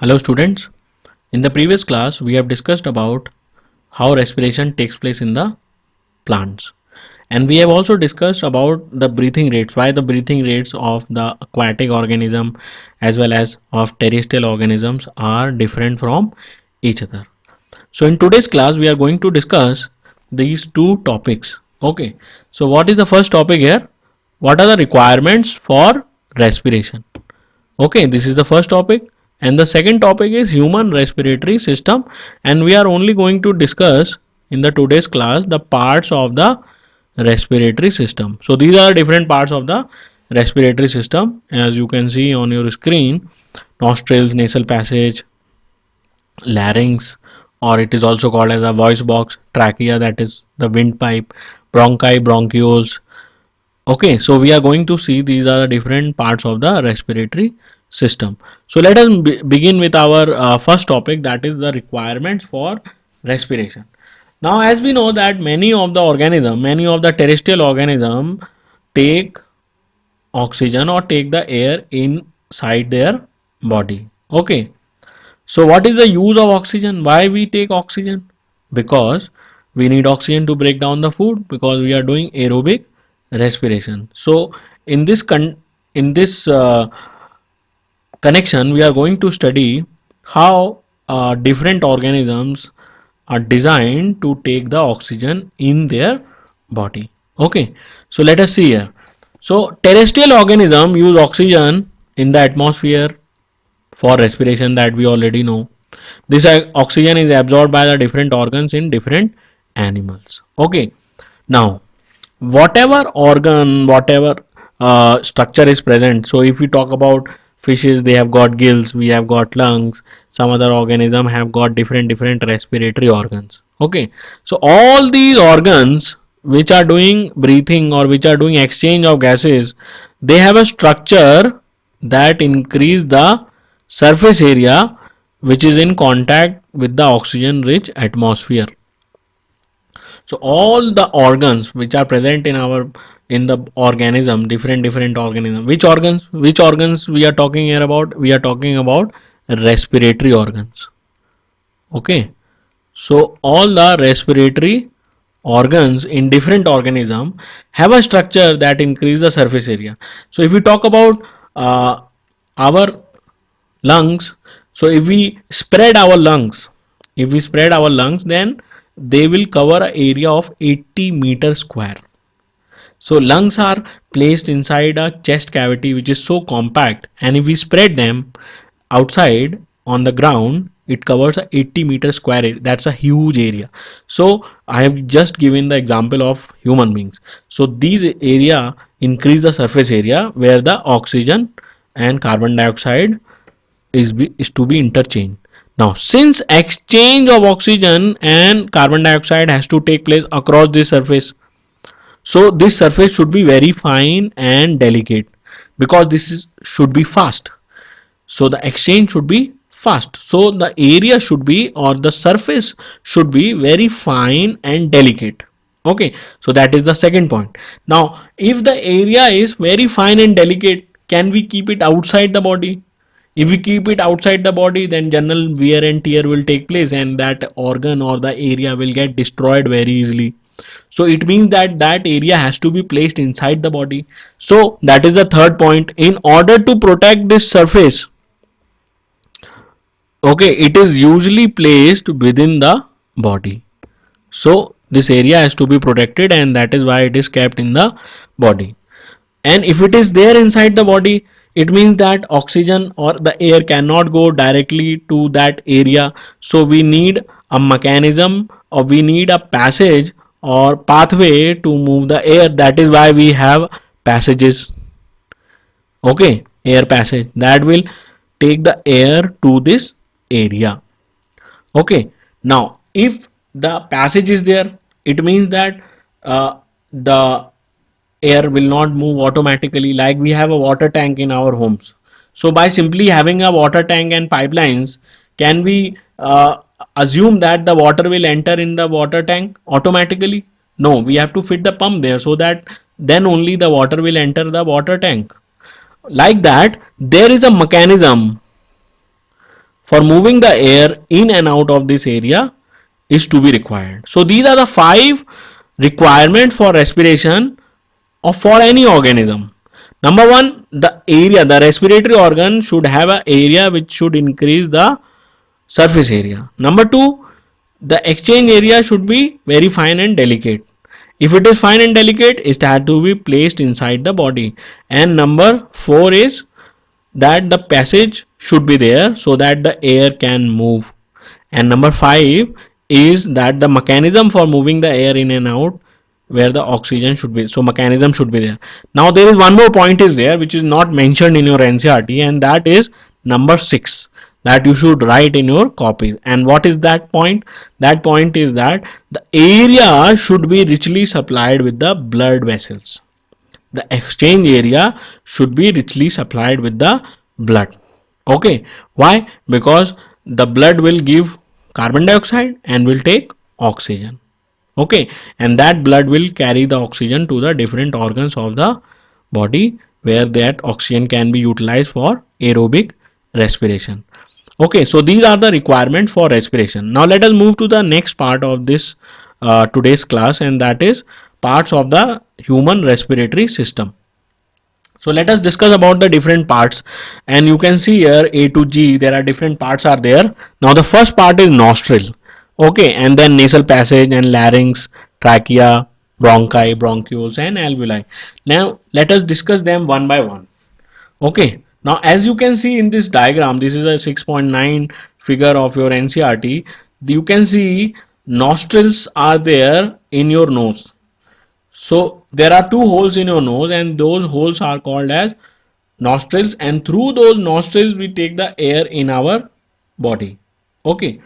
Hello students. In the previous class we have discussed about how respiration takes place in the plants, and we have also discussed about the breathing rates, why the breathing rates of the aquatic organism as well as of terrestrial organisms are different from each other. So in today's class we are going to discuss these two topics. Okay, so what is the first topic here? What are the requirements for respiration? Okay, this is the first topic, and the second topic is human respiratory system, and we are only going to discuss in the today's class the parts of the respiratory system. So these are different parts of the respiratory system, as you can see on your screen: nostrils, nasal passage, larynx, or it is also called as a voice box; trachea, that is the windpipe; bronchi, bronchioles. Okay, so we are going to see these are the different parts of the respiratory system. So let us begin with our first topic, that is the requirements for respiration. Now, as we know that many of the terrestrial organism take oxygen or take the air inside their body. Okay, so what is the use of oxygen? Why we take oxygen? Because we need oxygen to break down the food, because we are doing aerobic respiration. So in this connection we are going to study how different organisms are designed to take the oxygen in their body. Okay, so let us see here. So terrestrial organism use oxygen in the atmosphere for respiration, that we already know. This oxygen is absorbed by the different organs in different animals. Okay, now whatever organ, whatever structure is present, so if we talk about fishes, they have got gills, we have got lungs, some other organism have got different respiratory organs. Okay, so all these organs which are doing breathing or which are doing exchange of gases, they have a structure that increase the surface area which is in contact with the oxygen rich atmosphere. So all the organs which are present in the organism, different organism, which organs we are talking here about? We are talking about respiratory organs. Okay, so all the respiratory organs in different organism have a structure that increase the surface area. So if we talk about our lungs, so if we spread our lungs, then they will cover an area of 80 meter square. So lungs are placed inside a chest cavity which is so compact, and if we spread them outside on the ground, it covers a 80-meter square area. That's a huge area. So I have just given the example of human beings. So these area increase the surface area where the oxygen and carbon dioxide is to be interchanged. Now, since exchange of oxygen and carbon dioxide has to take place across this surface, so this surface should be very fine and delicate, because should be fast. So the exchange should be fast. So the area should be, or the surface should be, very fine and delicate. Okay, so that is the second point. Now, if the area is very fine and delicate, can we keep it outside the body? If we keep it outside the body, then general wear and tear will take place, and that organ or the area will get destroyed very easily. So it means that that area has to be placed inside the body. So that is the third point. In order to protect this surface, okay, it is usually placed within the body. So this area has to be protected, and that is why it is kept in the body. And if it is there inside the body, it means that oxygen or the air cannot go directly to that area. So we need a mechanism, or we need a passage or pathway to move the air. That is why we have passages. Okay, air passage that will take the air to this area. Okay, now if the passage is there, it means that the air will not move automatically, like we have a water tank in our homes. So by simply having a water tank and pipelines, can we assume that the water will enter in the water tank automatically? No, we have to fit the pump there, so that then only the water will enter the water tank. Like that, there is a mechanism for moving the air in and out of this area is to be required. So these are the 5 requirements for respiration or for any organism. Number 1, the area, the respiratory organ should have an area which should increase the surface area. Number 2, the exchange area should be very fine and delicate. If it is fine and delicate, it has to be placed inside the body. And number 4 is that the passage should be there so that the air can move. And number 5 is that the mechanism for moving the air in and out where the oxygen should be, so mechanism should be there. Now there is one more point is there which is not mentioned in your NCERT, and that is number 6 that you should write in your copies. And what is that point? That point is that the area should be richly supplied with the blood vessels. The exchange area should be richly supplied with the blood. Okay, why? Because the blood will give carbon dioxide and will take oxygen. Okay, and that blood will carry the oxygen to the different organs of the body where that oxygen can be utilized for aerobic respiration. Okay, so these are the requirements for respiration. Now let us move to the next part of this today's class, and that is parts of the human respiratory system. So let us discuss about the different parts, and you can see here A to G there are different parts are there. Now the first part is nostril, okay, and then nasal passage and larynx, trachea, bronchi, bronchioles and alveoli. Now let us discuss them one by one. Okay, now as you can see in this diagram, this is a 6.9 figure of your NCERT. You can see nostrils are there in your nose. So there are 2 holes in your nose, and those holes are called as nostrils, and through those nostrils we take the air in our body. Okay,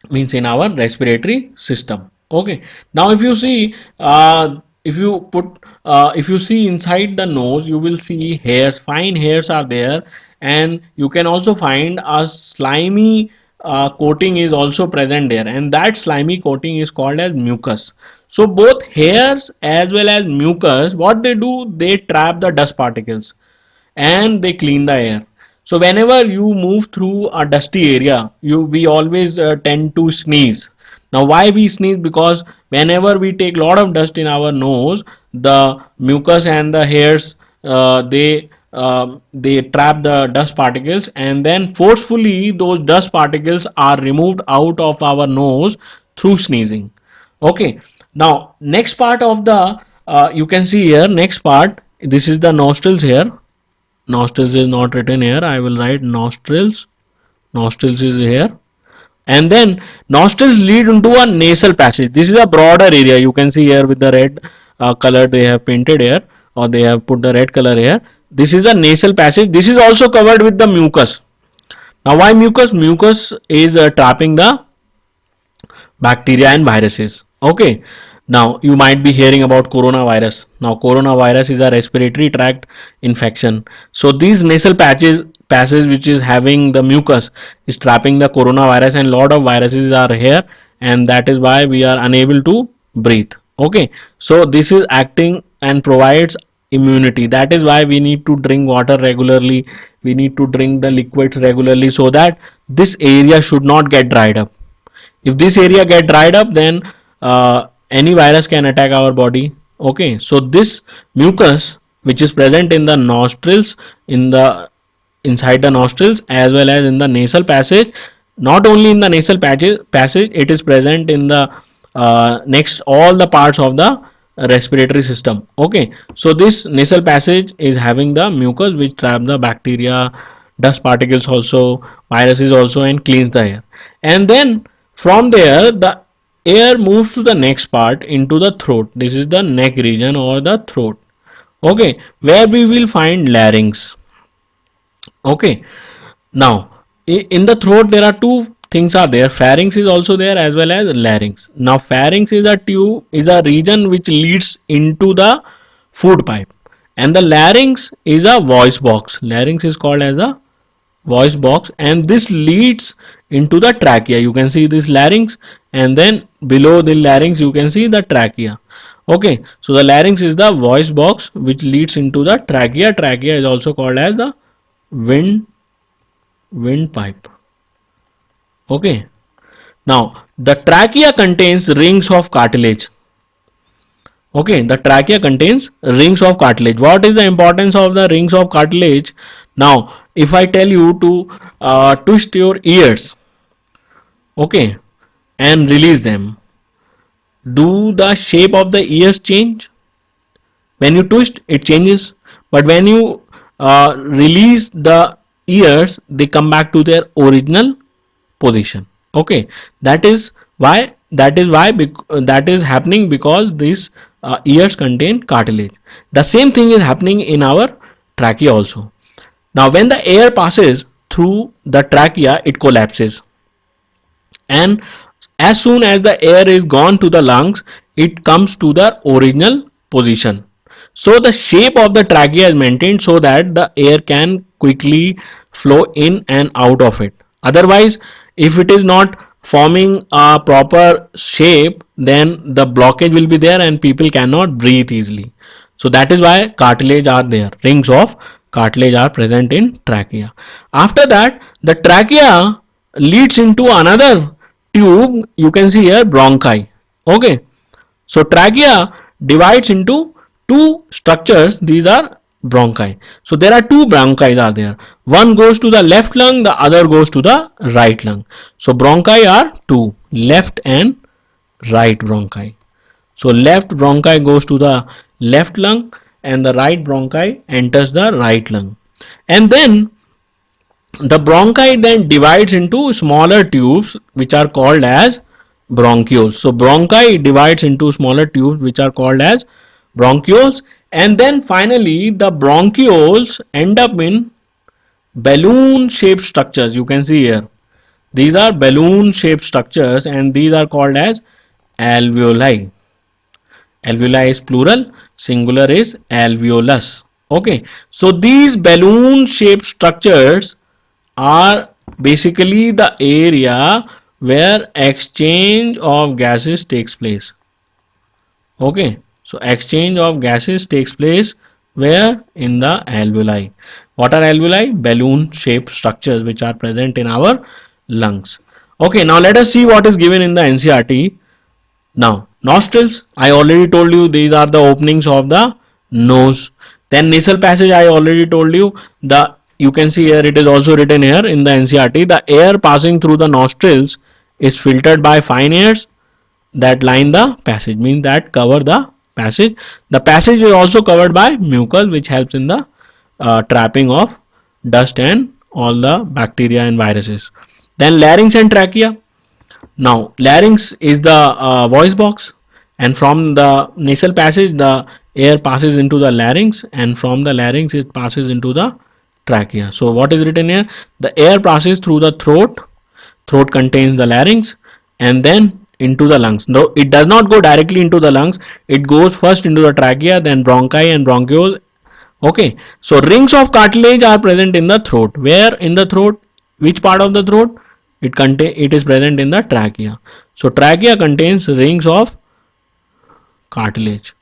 means in our respiratory system. Okay, now if you see if you see inside the nose, you will see hairs, fine hairs are there, and you can also find a slimy coating is also present there, and that slimy coating is called as mucus. So both hairs as well as mucus, what they do, they trap the dust particles and they clean the air. So whenever you move through a dusty area, we always tend to sneeze. Now why we sneeze? Because whenever we take lot of dust in our nose, the mucus and the hairs they trap the dust particles, and then forcefully those dust particles are removed out of our nose through sneezing. Okay, now next part of the you can see here, next part, this is the nostrils here. Nostrils is not written here, I will write nostrils. Nostrils is here, and then nostrils lead into a nasal passage. This is a broader area, you can see here with the red color they have painted here, or they have put the red color here. This is a nasal passage. This is also covered with the mucus. Now why mucus? Mucus is trapping the bacteria and viruses. Okay, now you might be hearing about coronavirus. Now coronavirus is a respiratory tract infection. So these nasal passes which is having the mucus is trapping the coronavirus, and lot of viruses are here, and that is why we are unable to breathe. Okay, so this is acting and provides immunity. That is why we need to drink water regularly, we need to drink the liquids regularly, so that this area should not get dried up. If this area get dried up, then any virus can attack our body. Okay, so this mucus which is present in the nostrils, in the inside the nostrils as well as in the nasal passage, not only in the nasal passage, it is present in the next all the parts of the respiratory system. Okay, so this nasal passage is having the mucus which trap the bacteria, dust particles also, viruses also, and cleans the air. And then from there the air moves to the next part into the throat. This is the neck region or the throat. Okay, where we will find larynx. Okay, now in the throat there are 2 things are there. Pharynx is also there as well as larynx. Now pharynx is a tube, is a region which leads into the food pipe, and the larynx is a voice box. Larynx is called as a voice box, and this leads into the trachea. You can see this larynx, and then below the larynx you can see the trachea. Okay, so the larynx is the voice box which leads into the trachea. Trachea is also called as a windpipe. Okay. Now, the trachea contains rings of cartilage. Okay, the trachea contains rings of cartilage. What is the importance of the rings of cartilage? Now, if I tell you to twist your ears, okay, and release them, do the shape of the ears change? When you twist, it changes, but when you release the ears, they come back to their original position. Okay, that is happening because these ears contain cartilage. The same thing is happening in our trachea also. Now when the air passes through the trachea, it collapses, and as soon as the air is gone to the lungs, it comes to the original position. So the shape of the trachea is maintained so that the air can quickly flow in and out of it. Otherwise, if it is not forming a proper shape, then the blockage will be there and people cannot breathe easily. So that is why cartilage are there. Rings of cartilage are present in trachea. After that, the trachea leads into another tube. You can see here bronchi. Okay. So trachea divides into two structures. These are bronchi. So there are two bronchi are there. One goes to the left lung, the other goes to the right lung. So bronchi are two, left and right bronchi. So left bronchi goes to the left lung and the right bronchi enters the right lung. And then the bronchi then divides into smaller tubes which are called as bronchioles. So bronchi divides into smaller tubes which are called as bronchioles, and then finally the bronchioles end up in balloon shaped structures. You can see here, these are balloon shaped structures and these are called as alveoli. Alveoli is plural, singular is alveolus. Okay, so these balloon shaped structures are basically the area where exchange of gases takes place. Okay, so exchange of gases takes place where? In the alveoli. What are alveoli? Balloon shaped structures which are present in our lungs. Okay, now let us see what is given in the NCERT. Now, nostrils, I already told you these are the openings of the nose. Then nasal passage, I already told you, the you can see here, it is also written here in the NCERT, the air passing through the nostrils is filtered by fine hairs that line the passage, means that cover the passage. The passage is also covered by mucus which helps in the trapping of dust and all the bacteria and viruses. Then larynx and trachea. Now larynx is the voice box, and from the nasal passage the air passes into the larynx, and from the larynx it passes into the trachea. So what is written here? The air passes through the throat. Throat contains the larynx and then into the lungs. No, it does not go directly into the lungs. It goes first into the trachea, then bronchi and bronchioles. Okay, so rings of cartilage are present in the throat. Where in the throat? Which part of the throat? It is present in the trachea. So trachea contains rings of cartilage.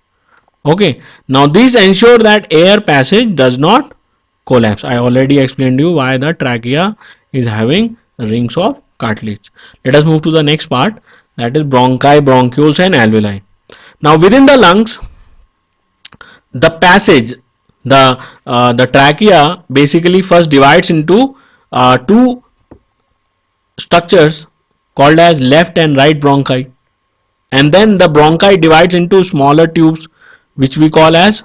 Okay, now these ensure that air passage does not collapse. I already explained you why the trachea is having rings of cartilage. Let us move to the next part, that is bronchi, bronchioles and alveoli. Now within the lungs, the passage, the trachea basically first divides into two structures called as left and right bronchi, and then the bronchi divides into smaller tubes which we call as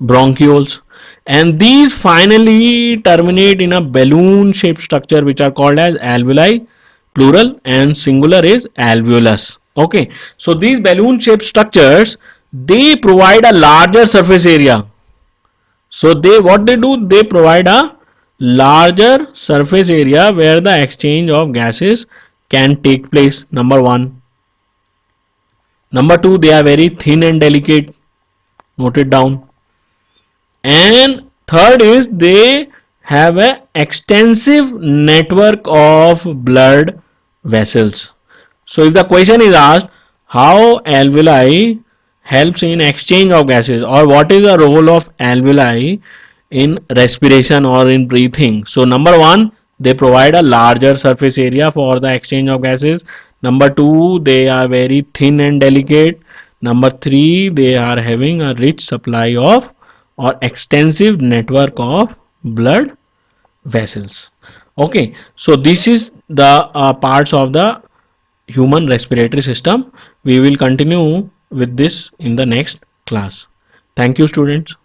bronchioles, and these finally terminate in a balloon shaped structure which are called as alveoli, plural, and singular is alveolus. Okay, so these balloon shaped structures, they provide a larger surface area. So they, what they do, they provide a larger surface area where the exchange of gases can take place. Number one. Number two, they are very thin and delicate. Note it down. And third is they have an extensive network of blood vessels. So if the question is asked how alveoli helps in exchange of gases, or what is the role of alveoli in respiration or in breathing, so number one, they provide a larger surface area for the exchange of gases. Number 2, they are very thin and delicate. Number 3, they are having a rich supply of or extensive network of blood vessels. Okay, so this is the parts of the human respiratory system. We will continue with this in the next class. Thank you, students.